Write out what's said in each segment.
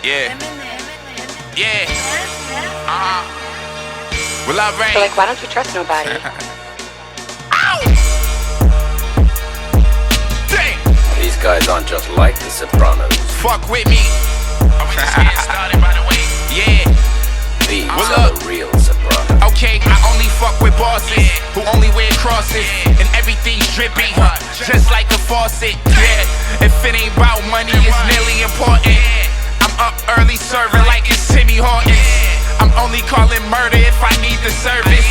Yeah. Yeah. Well, alright. So like, why don't you trust nobody? Ow! Damn! These guys aren't just like the Sopranos. Fuck with me. Are we just getting started, by the way? Yeah. These are the real Sopranos. Okay, I only fuck with bosses who only wear crosses and everything's dripping, just like a faucet. Yeah, if it ain't about money, it's nearly important. I'm up early serving like it's Timmy Hortons. I'm only calling murder if I need the service.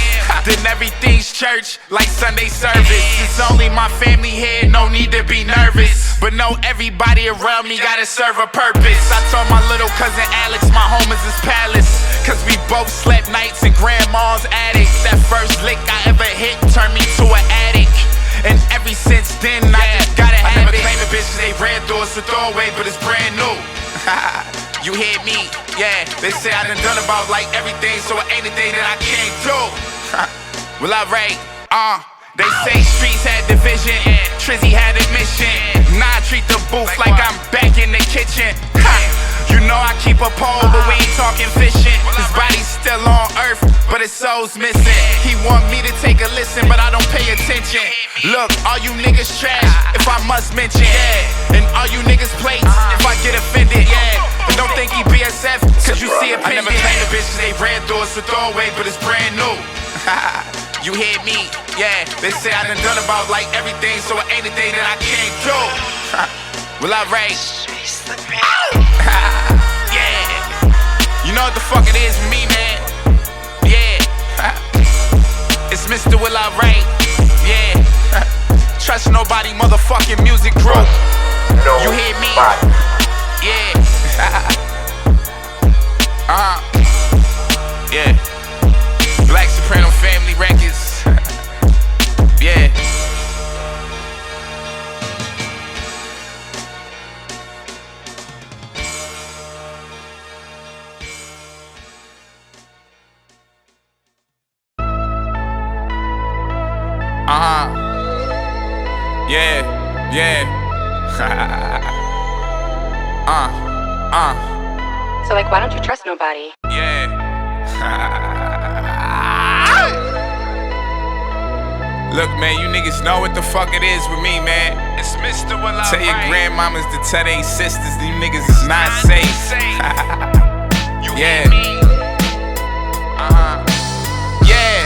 Then everything's church like Sunday service. It's only my family here, no need to be nervous. But no, everybody around me gotta serve a purpose. I told my little cousin Alex my home is his palace, cause we both slept nights in grandma's attic. That first lick I ever hit turned me to an addict, and ever since then I just gotta have it. I never claim a bitch cause they ran through us a throwaway, but it's brand new. You hear me? Yeah, they say I done about like everything, so it ain't a thing that I can't do. Well, alright, they say streets had division, Trizzy had a mission. Now I treat the booth like I'm back in the kitchen. You know I keep a pole, but we ain't talking fishing. His body's still on earth, but his soul's missing. He want me to take a listen, but I don't pay attention. Look, all you niggas trash, if I must mention. And all you niggas plates, if I get offended. But don't think he BSF, cause you see a pendant. I never claimed the bitch cause they ran through us a throwaway, but it's brand new. You hear me? Yeah, they say I done about like everything, so it ain't a thing that I can't do. Well, alright. Yeah. You know what the fuck it is with me, man? Yeah. It's Mr. Will Alright. Yeah. Trust nobody, motherfucking music group. You hear me? Yeah. Yeah. Black Soprano Family Records. Yeah. Yeah, yeah. So like, why don't you trust nobody? Yeah. Look, man, you niggas know what the fuck it is with me, man. It's Mr. Will I Tell your grandmamas to tell they sisters you niggas is not safe. Yeah. Yeah.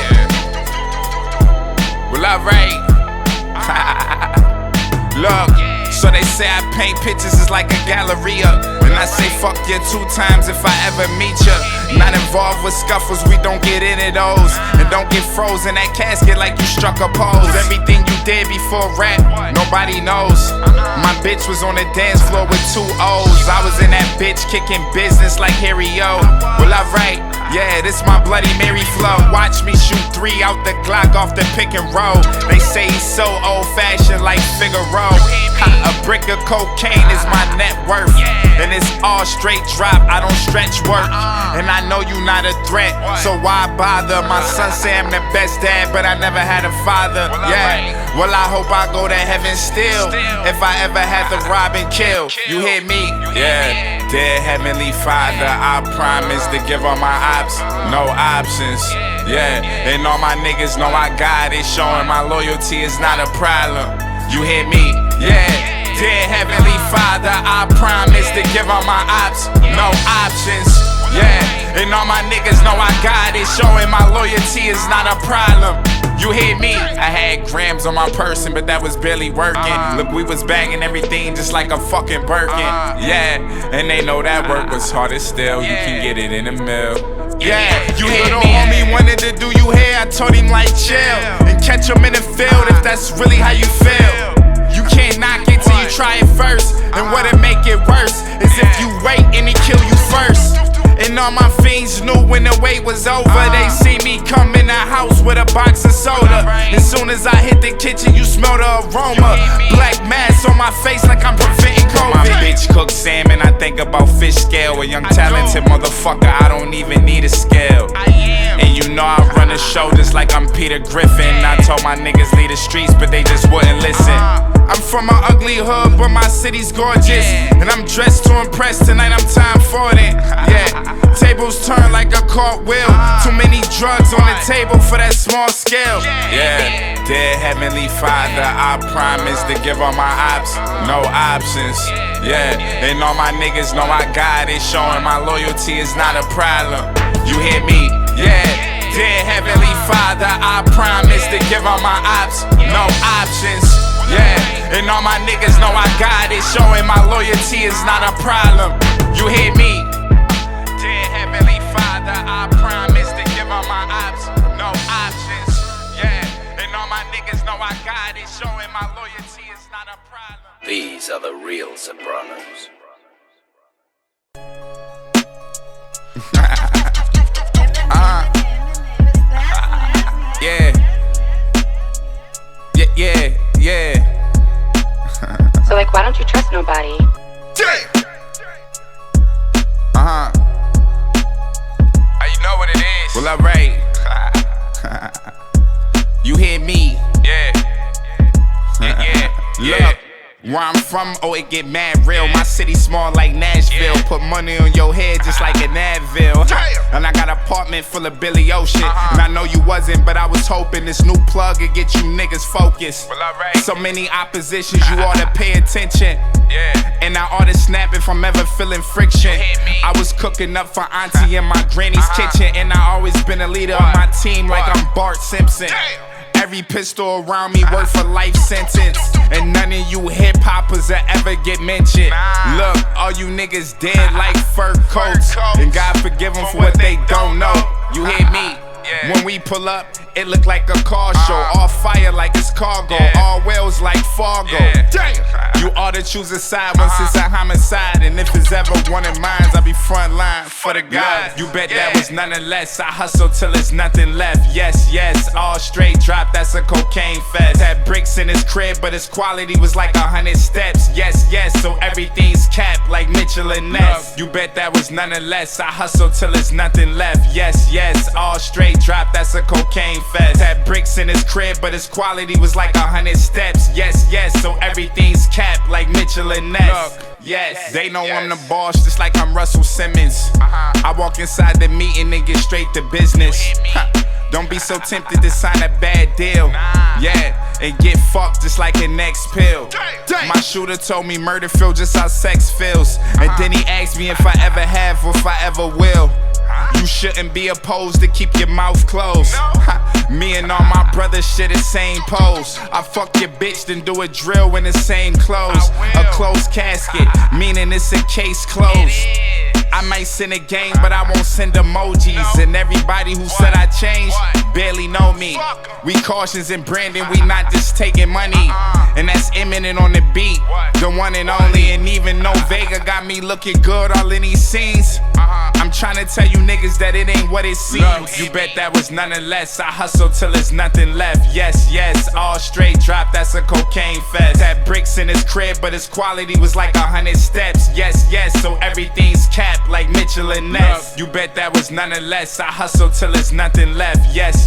Well, alright. Look, so they say I paint pictures is like a galleria, and I say fuck you 2 times if I ever meet ya. Not involved with scuffles, we don't get into those, and don't get froze in that casket like you struck a pose. Everything you did before rap, nobody knows. My bitch was on the dance floor with 2 O's. I was in that bitch kicking business like Harry O. Well, alright. Yeah, this my Bloody Mary flow. Watch me shoot 3 out the Glock off the pick and roll. They say he's so old-fashioned like Figaro. A brick of cocaine is my net worth, and it's all straight drop, I don't stretch work. And I know you not a threat, so why bother? My son say I'm the best dad, but I never had a father. Yeah, well I hope I go to heaven still, if I ever had to rob and kill. You hear me? Yeah. Dear Heavenly Father, I promise to give all my ops no options. Yeah, and all my niggas know I got it, showing my loyalty is not a problem. You hear me? Yeah. Dear Heavenly Father, I promise to give all my ops no options. Yeah, and all my niggas know I got it, showing my loyalty is not a problem. You hear me? I had grams on my person, but that was barely working. Look, we was bagging everything just like a fucking Birkin. Yeah, and they know that work was harder still. You can get it in the mill. Yeah, you hear me? Homie wanted to do you hair, I told him like chill, and catch him in the field if that's really how you feel. You can't knock it till you try it first, and what'll make it worse is if you wait and it kill you first. And all my fiends knew when the wait was over. They see me come in the house with a box of soda. As soon as I hit the kitchen, you smell the aroma. Black mask on my face like I'm preventing COVID. bitch cook salmon, I think about fish scale. A young talented motherfucker, I don't even need a scale. And you know I run the show just like I'm Peter Griffin. I told my niggas leave the streets, but they just wouldn't listen. I'm from an ugly hood, but my city's gorgeous. And I'm dressed to impress, tonight I'm time for it. Yeah, tables turn like a cartwheel. Too many drugs on the table for that small scale. Yeah, dear Heavenly Father, I promise to give all my ops no options. Yeah, and all my niggas know I got it, showing my loyalty is not a problem. You hear me? Yeah, dear Heavenly Father, I promise to give all my ops no options. Yeah, and all my niggas know I got it, showing my loyalty is not a problem. You hear me? Dear Heavenly Father, I promise to give all my ops no options. Yeah, and all my niggas know I got it, showing my loyalty is not a problem. These are the real Sopranos. Yeah. So like, why don't you trust nobody? How you know what it is? Well, alright. You hear me? Yeah. Look, where I'm from, oh, it get mad real. My city small like Nashville. Put money on your head just like an Advil. And I got an apartment full of Billy Ocean. And I know you wasn't, but I was hoping this new plug would get you niggas focused. So many oppositions, you ought to pay attention. And I ought to snap if I'm ever feeling friction. I was cooking up for auntie in my granny's kitchen. And I always been a leader of my team like I'm Bart Simpson. Every pistol around me worth a life sentence. And none of you hip-hoppers will ever get mentioned. Look, all you niggas dead like fur coats. And God forgive them for what they don't know. You hear me? When we pull up, it look like a car show. All fire like it's cargo. All wheels like Fargo. You ought to choose a side once it's a homicide. And if it's ever one of mine, I'll be front line for the God. You bet that was none of less. I hustle till it's nothing left. Yes, all straight drop, that's a cocaine fest. Had bricks in his crib, but his quality was like 100 steps. Yes, so everything's capped like Mitchell and Ness. You bet that was none of less. I hustle till it's nothing left. Yes, all straight drop, that's a cocaine fest. Had bricks in his crib, but his quality was like 100 steps. Yes, so everything's capped like Mitchell and Ness. Yes, they know I'm the boss, just like I'm Russell Simmons. I walk inside the meeting and get straight to business. Don't be so tempted to sign a bad deal. And get fucked just like an next pill. My shooter told me murder feel just how sex feels. And then he asked me if I ever have or if I ever will. You shouldn't be opposed to keep your mouth closed. Me and all my brothers share the same pose. I fuck your bitch, then do a drill in the same clothes. A closed casket, meaning it's a case closed. I might send a game, but I won't send emojis. And everybody who said I changed barely know me. We cautious in branding, we not just taking money. And that's imminent on the beat, the one and only. And even though Vega got me looking good all in these scenes, I'm trying to tell you niggas that it ain't what it seems. You bet that was none of less. I hustle till it's nothing left. Yes, all straight drop, that's a cocaine fest. Had bricks in his crib, but his quality was like 100 steps. Yes, so everything's capped like Mitchell and Ness. You bet that was none of less. I hustle till it's nothing left. Yes,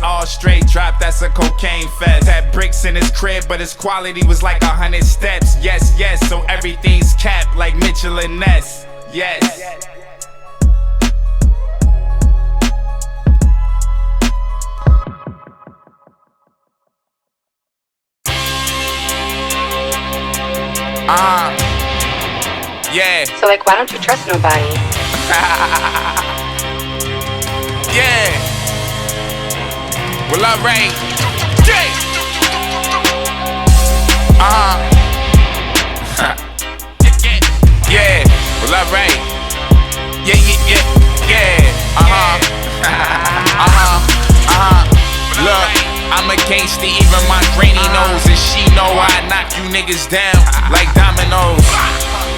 all straight drop, that's a cocaine fest. Had bricks in his crib, but his quality was like 100 steps. Yes, so everything's capped like Mitchell and Ness. Yes. So like, why don't you trust nobody? Well, alright. Well, alright. Look, I'm a gangster, even my granny knows. And she know I knock you niggas down like dominoes.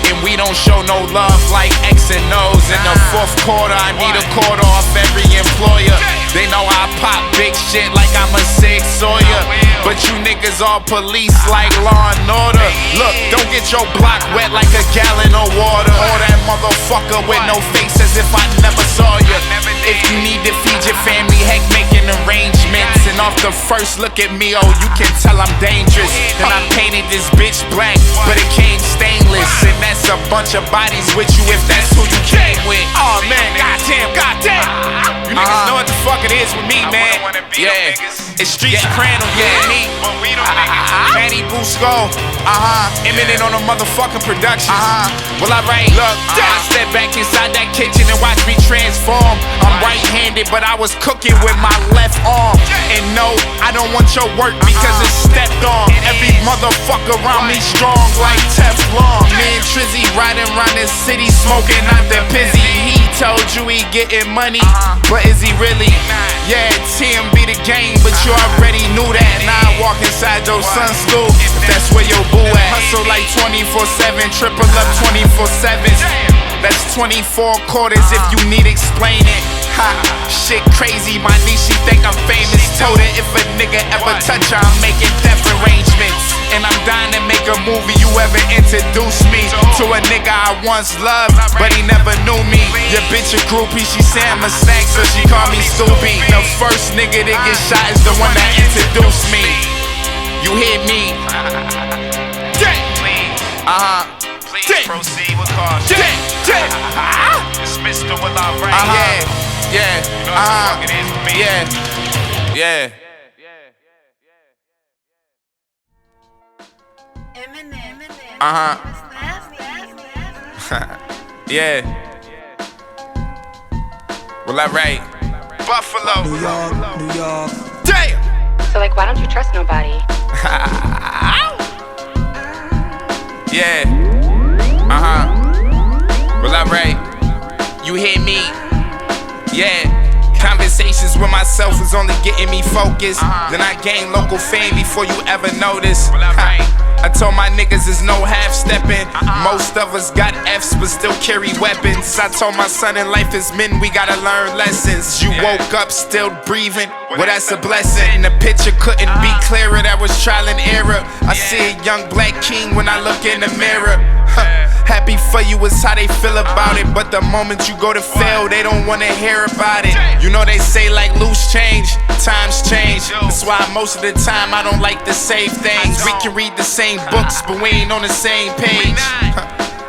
And we don't show no love like X and O's. In the fourth quarter, I need a quarter off every employer. They know I pop big shit like I'm a Sig Sawyer. But you niggas all police like Law and Order. Look, don't get your block wet like a gallon of water. Or that motherfucker with no face as if I never saw you. If you need to feed your family, heck, making arrangements. And off the first look at me, oh, you can tell I'm dangerous. Then I painted this bitch black, but it came stainless. And that's a bunch of bodies with you if that's who you came with. Oh man, goddamn. You niggas know what the fuck it is with me, man. Yeah, it's Street Soprano, yeah, me. Manny Busco, imminent on a motherfucking production. Well, alright, look, I step back inside that kitchen and watch me transform. I'm right-handed, but I was cooking with my left arm. And no, I don't want your work because it's stepped on. Every motherfucker around me strong like Teflon. Me and Trizzy riding around this city smoking out the pizzy. He told you he getting money, but is he really? Yeah, TMB the game, but you already knew that. Now I walk inside those sun school, if that's where your boo at. Hustle like 24/7, triple up 24/7. That's 24 quarters if you need explaining. Ha, shit crazy, my niece, she think I'm famous. Told her if a nigga ever touch her, I'm making death arrangements. And I'm dying to make a movie. You ever introduced me to a nigga I once loved, but he never knew me. Your bitch a groupie, she say I'm a snack, so she call me Stoopy. The first nigga that get shot is the one that introduced me. You hear me? Please proceed with caution. Dismissed with our right. Yeah. You know what the fuck it is with me. Yeah. Yeah. Well, alright. Buffalo. New York. Damn. So like, why don't you trust nobody? Yeah. Well, alright. You hear me? Yeah. Conversations with myself was only getting me focused. Then I gained local fame before you ever noticed. I told my niggas there's no half-stepping. Most of us got F's but still carry weapons. I told my son in life as men we gotta learn lessons. You woke up still breathing, well that's a blessing. The picture couldn't be clearer, that was trial and error. I see a young black king when I look in the mirror. Happy for you is how they feel about it, but the moment you go to fail, they don't wanna hear about it. You know they say like loose change, times change. That's why most of the time I don't like the same things. We can read the same books, but we ain't on the same page.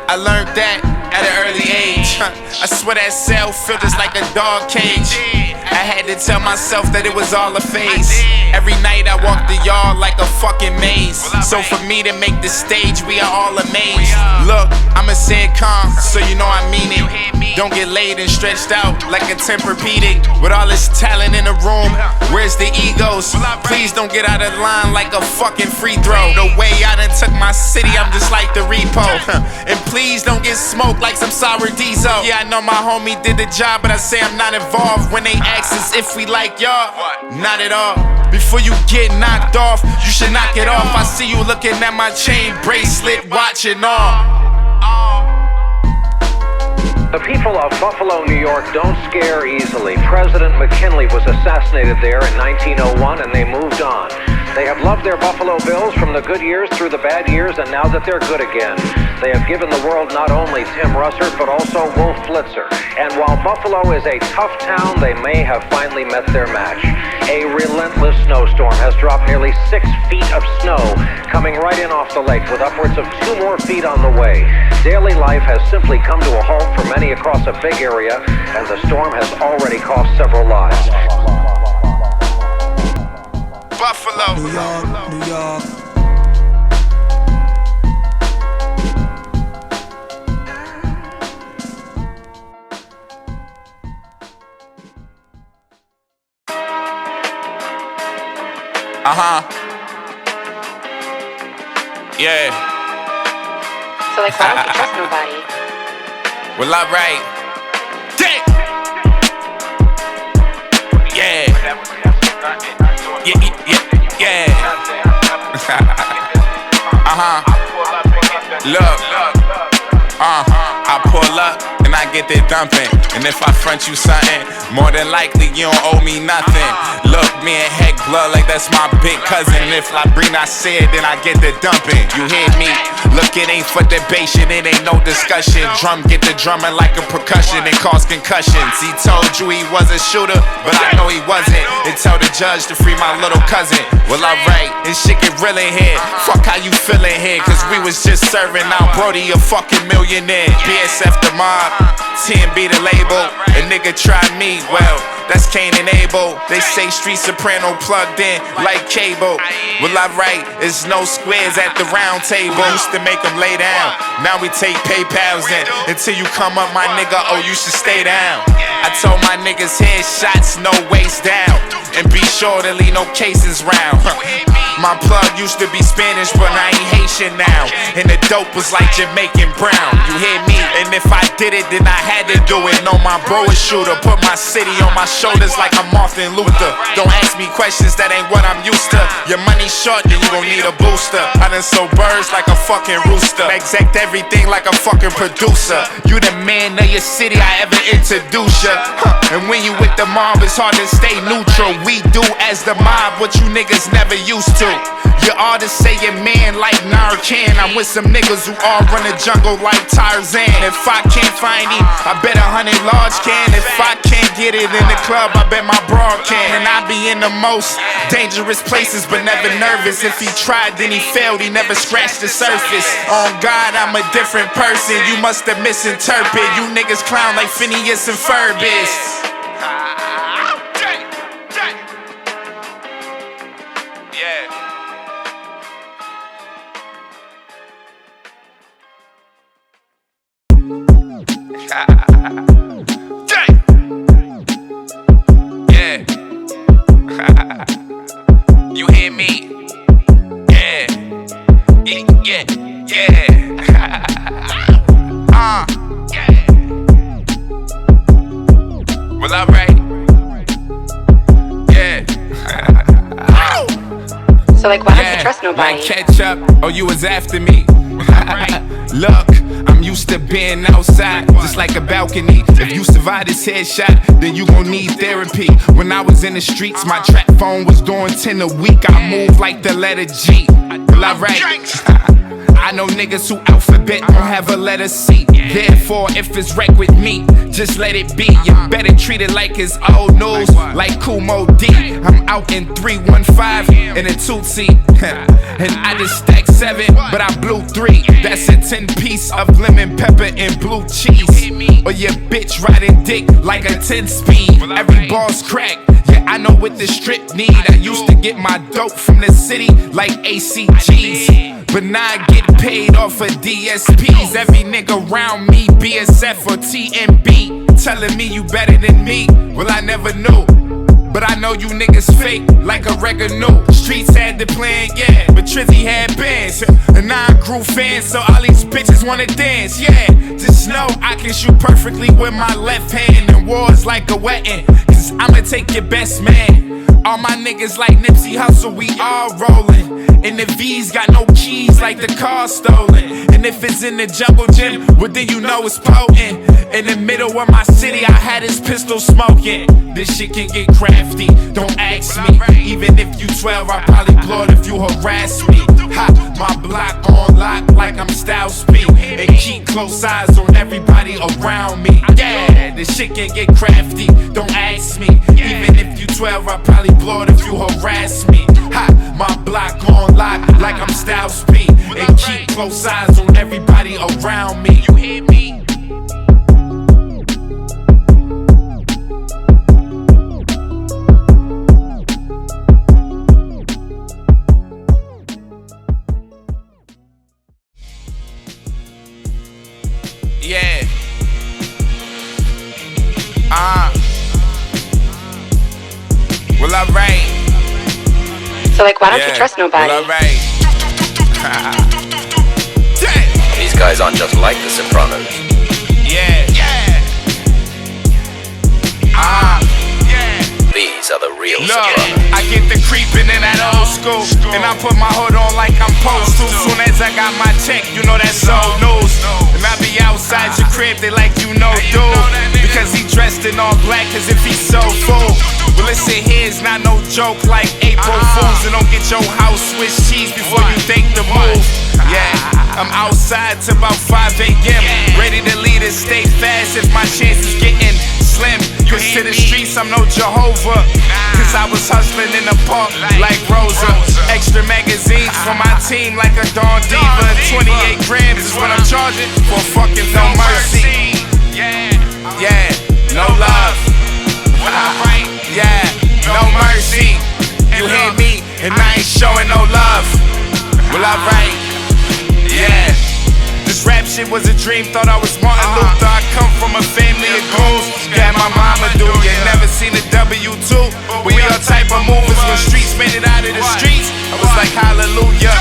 I learned that at an early age. I swear that cell filters like a dog cage. I had to tell myself that it was all a phase. Every night I walk the yard like a fucking maze. So for me to make the stage, we are all amazed. Look, I'ma say it calm, so you know I mean it. Don't get laid and stretched out like a Tempur-Pedic. With all this talent in the room, where's the egos? Please don't get out of line like a fucking free throw. The way I done took my city, I'm just like the repo. And please don't get smoked like some sour diesel. Yeah, I know my homie did the job, but I say I'm not involved. When they ask us if we like y'all, not at all. Before you get knocked off, you should knock it off. I see you looking at my chain bracelet, watching all. The people of Buffalo, New York don't scare easily. President McKinley was assassinated there in 1901 and they moved on. They have loved their Buffalo Bills from the good years through the bad years, and now that they're good again, they have given the world not only Tim Russert, but also Wolf Blitzer. And while Buffalo is a tough town, they may have finally met their match. A relentless snowstorm has dropped nearly 6 feet of snow, coming right in off the lake with upwards of 2 more feet on the way. Daily life has simply come to a halt for many across a big area, and the storm has already cost several lives. Buffalo, New York. Yeah. So like, why don't you trust nobody? Well, alright. Damn. Yeah. Yeah. Look. I pull up and I I get the dumping. And if I front you something, more than likely you don't owe me nothing. Look, me and Heck blood like that's my big cousin. If Labrina said, then I get the dumping. You hear me? Look, it ain't for debation, it ain't no discussion. Drum get the drumming like a percussion and cause concussions. He told you he was a shooter, but I know he wasn't. And tell the judge to free my little cousin. Well, alright, this shit get real in here. Fuck how you feelin' here, cause we was just serving out Brody a fucking millionaire. BSF the mob, TNB the label. A nigga try me, well, that's Cain and Abel. They say Street Soprano plugged in like cable. Well, alright, it's no squares at the round table. Used to make them lay down. Now we take PayPals in. Until you come up, my nigga, oh, you should stay down. I told my niggas headshots, no waist down. And be sure to leave no cases round. My plug used to be Spanish, but I ain't Haitian now. And the dope was like Jamaican brown. You hear me? And if I did it, then I had to do it. No, my bro is shooter. Put my city on my shoulders like I'm Martin Luther. Don't ask me questions, that ain't what I'm used to. Your money short, then you gon' need a booster. I done sold birds like a fucking rooster. Exact everything like a fucking producer. You the man of your city, I ever introduce ya. And when you with the mob, it's hard to stay neutral. We do as the mob what you niggas never used to. You ought to say your man like Narcan. I'm with some niggas who all run the jungle like Tarzan. If I can't find him, I bet 100 large can. If I can't get it in the club, I bet my broad can. And I be in the most dangerous places, but never nervous. If he tried, then he failed, he never scratched the surface. On God, I'm a different person, you must have misinterpreted. You niggas clown like Phineas and Ferbis. Yeah. Yeah. You hear me? Yeah. Yeah. Yeah. Well, alright. Yeah. So like, why don't you trust nobody? Like catch up, oh, you was after me. Look, I'm used to being outside, just like a balcony. If you survive this headshot, then you gon' need therapy. When I was in the streets, my trap phone was doing 10 a week. I moved like the letter G. Well, alright. I know niggas who alphabet don't have a letter C. Therefore, if it's wreck with me, just let it be. You better treat it like it's old news, like Kumo D. I'm out in 315 in a Tootsie. And I just stacked 7, but I blew 3. That's a 10-piece of lemon pepper and blue cheese. Or your bitch riding dick like a 10-speed. Every ball's crack. Yeah, I know what the strip need. I used to get my dope from the city like ACGs. But now I get paid off of DSPs. Every nigga around me, BSF or TNB, telling me you better than me. Well, I never knew. But I know you niggas fake like a revenue. Streets had the plan, yeah, but Trizzy had bands. And now I grew fans, so all these bitches wanna dance, yeah. Just know I can shoot perfectly with my left hand. And war's like a wetting, cause I'ma take your best man. All my niggas like Nipsey Hussle, we all rollin'. And the V's got no keys like the car stolen. And if it's in the jungle gym, well then you know it's potent. In the middle of my city, I had his pistol smoking. This shit can get crafty, don't ask me. Even if you 12, I'll probably blow it if you harass me. Ha, my block on lock like I'm Styles P. And keep close eyes on everybody around me. Yeah, this shit can get crafty, don't ask me. Even if you 12, I'll probably blow it if you harass me. Ha, my block on lock like I'm Styles P. And keep close eyes on everybody around me. You hear me? Yeah. Well, alright. So like, why don't you trust nobody? Well, alright. These guys aren't just like the Sopranos. Yeah. Yeah. These are the real Look, Sopranos. I get the creeping in that old school, and I put my hood on like I'm supposed to. Soon as I got my check, you know that's old news. And I be outside your crib, they like you know, dude. joke like April Fools, and don't get your house Swiss cheese before you think the move. Yeah, I'm outside till about 5 a.m. Ready to lead and stay fast if my chances getting slim. Cause to the streets I'm no Jehovah, cause I was hustling in the park like Rosa. Extra magazines for my team like a Dawn Diva. 28 grams is what I'm charging for fucking no mercy. Yeah, no love. Yeah, no mercy. You hear me and I ain't showing no love. Well, alright. Yeah. This rap shit was a dream, thought I was Martin Luther. I come from a family of goons, yeah, my mama do. You never seen a W2, but we all type of movers. When streets made it out of the streets, I was like hallelujah.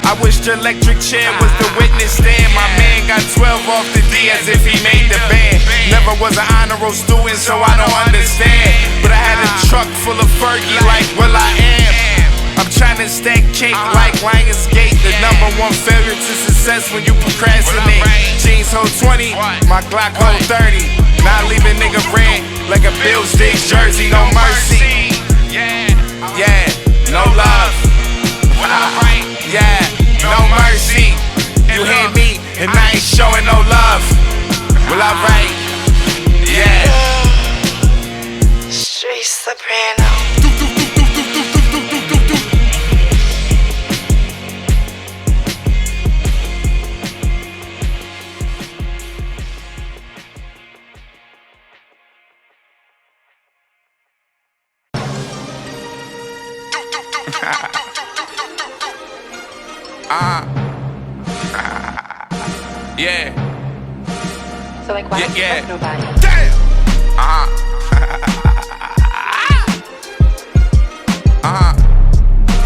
I wish the electric chair was the witness stand. My man got 12 off the D as if he made the band. Never was an honor roll student, so I don't understand. But I had a truck full of Fergie like Will I Am. I'm trying to stack cake like Lionsgate. The #1 failure to success when you procrastinate. Jeans hold 20, my Glock hold 30. Now I leave a nigga red like a Bill Sticks jersey. No mercy. Yeah, no love. Yeah, no mercy. You hear me and I ain't showing no love. Well, alright. Yeah. Street Soprano. Yeah. So like, why don't you trust nobody? Damn.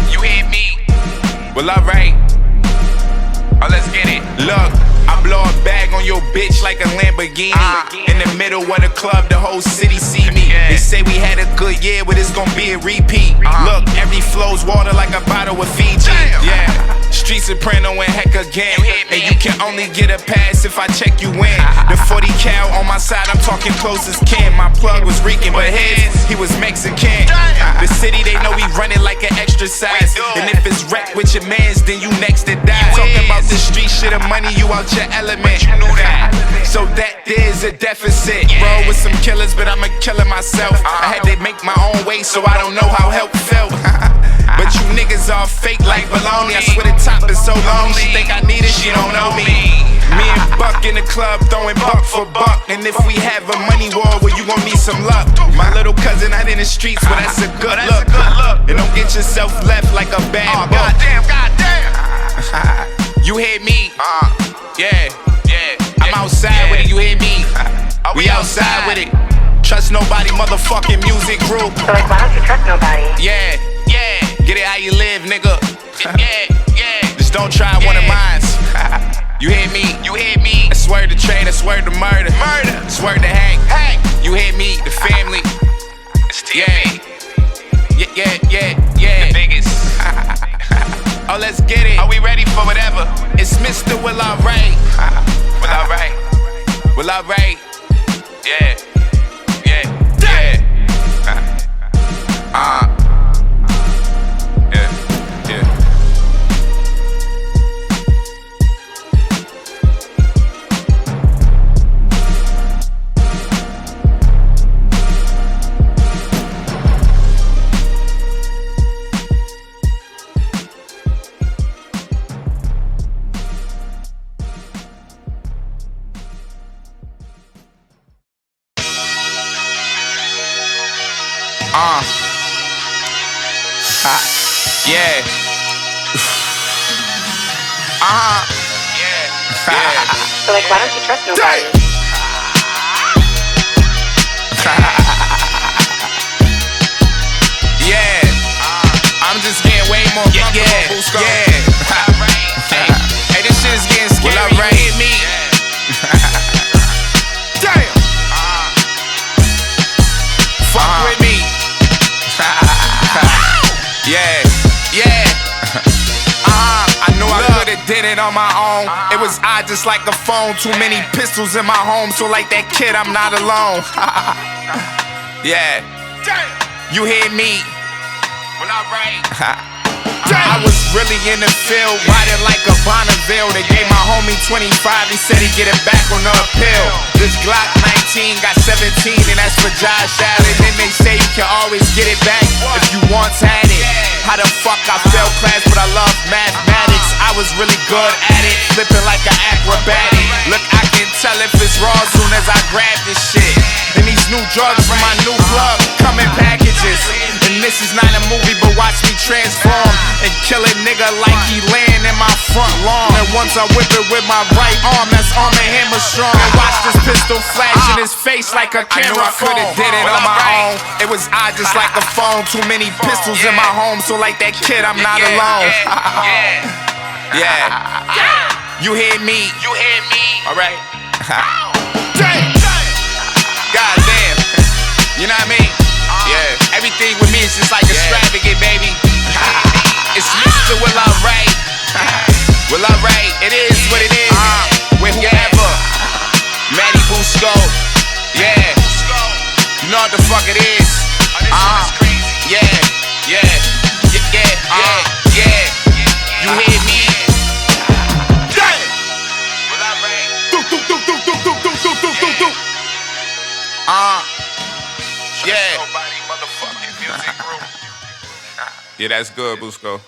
You hear me? Well, alright. Oh, let's get it. Look, I blow a bag on your bitch like a Lamborghini. In the middle of the club, the whole city see me. They say we had a good year, but it's gonna be a repeat. Look, every flow's water like a bottle of Fiji. Yeah. Street Soprano and heck again. And you can only get a pass if I check you in. The 40 cal on my side, I'm talking close as kin. My plug was reeking, but his, he was Mexican. The city, they know we run it like an extra size. And if it's wrecked with your mans, then you next to die. Talking about the street shit of money, you out your element. So that there's a deficit. Roll with some killers, but I'm a killer myself. I had to make my own way, so I don't know how help felt. But you niggas all fake like baloney. I swear the top is so long. She think I need it, she don't know me. Me and Buck in the club throwing buck for buck. And if we have a money war, well, you gon' need some luck. My little cousin out in the streets, well, that's a good look. And don't get yourself left like a bad book. Goddamn. You hear me? Yeah. I'm outside with it, you hear me? We outside with it. Trust nobody, motherfucking music group. So like, why don't you trust nobody? Yeah. Get it how you live, nigga. Yeah. Just don't try one of mine. You hear me? I swear to trade, I swear to murder. I swear to hang. You hear me? The family. Yeah. The biggest. Oh, let's get it. Are we ready for whatever? It's Mr. Will I Write. Will I Write? Yeah. Yeah. So like, why don't you trust nobody? Yeah. I'm just getting way more comfortable. Hey, this shit is getting scary. Will I hit me? Damn. Fuck with me. Yeah. I knew I could've did it on my own. It was I just like a phone. Too many pistols in my home, so like that kid, I'm not alone. Yeah. You hear me? I was really in the field, riding like a Bonneville. They gave my homie 25, he said he'd get it back on the appeal. This Glock 19 got 17, and that's for Josh Allen. And they say you can always get it back if you once had it. How the fuck I failed class, but I love mathematics. I was really good at it, flipping like an acrobatic. Look, I can tell if it's raw as soon as I grab this shit. And these new drugs from my new plug come in packages. And this is not a movie, but watch me transform and kill a nigga like he laying in my front lawn. And once I whip it with my right arm, that's Arm & Hammer strong. And watch this pistol flash in his face like a camera. I knew I could've did it on my own. It was odd just like a phone. Too many pistols in my home, so like that kid, I'm not alone. You hear me? Alright. Goddamn. You know what I mean? Yeah. Everything with me is just like extravagant, baby. It's Mr. Will I Write. Will I Write? It is what it is. With whoever. Matty Busco. Yeah. You know what the fuck it is. Yeah. You hear me? Yeah, that's good, Busco.